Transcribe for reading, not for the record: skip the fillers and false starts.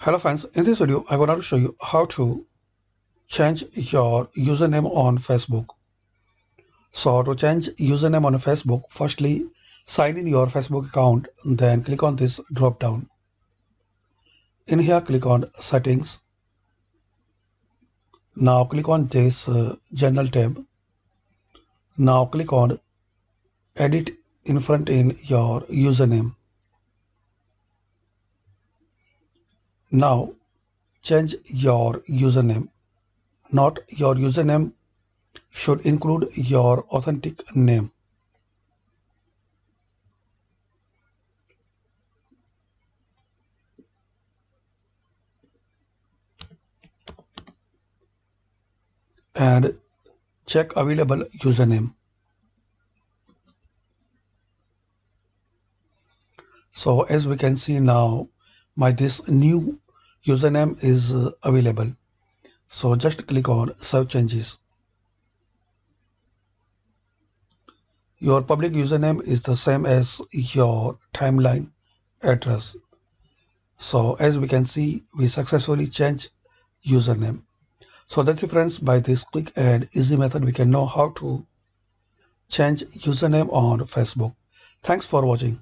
Hello friends, in this video I'm going to show you how to change your username on Facebook. So to change username on Facebook, firstly sign in your Facebook account, then click on this drop down. In here click on settings. Now click on this general tab. Now click on edit in front in your username. Now change your username. Not your username should include your authentic name. And check available username. So as we can see now, this new username is available. So just click on Save Changes. Your public username is the same as your timeline address. So as we can see, we successfully changed username. So that's it friends. By this quick and easy method, we can know how to change username on Facebook. Thanks for watching.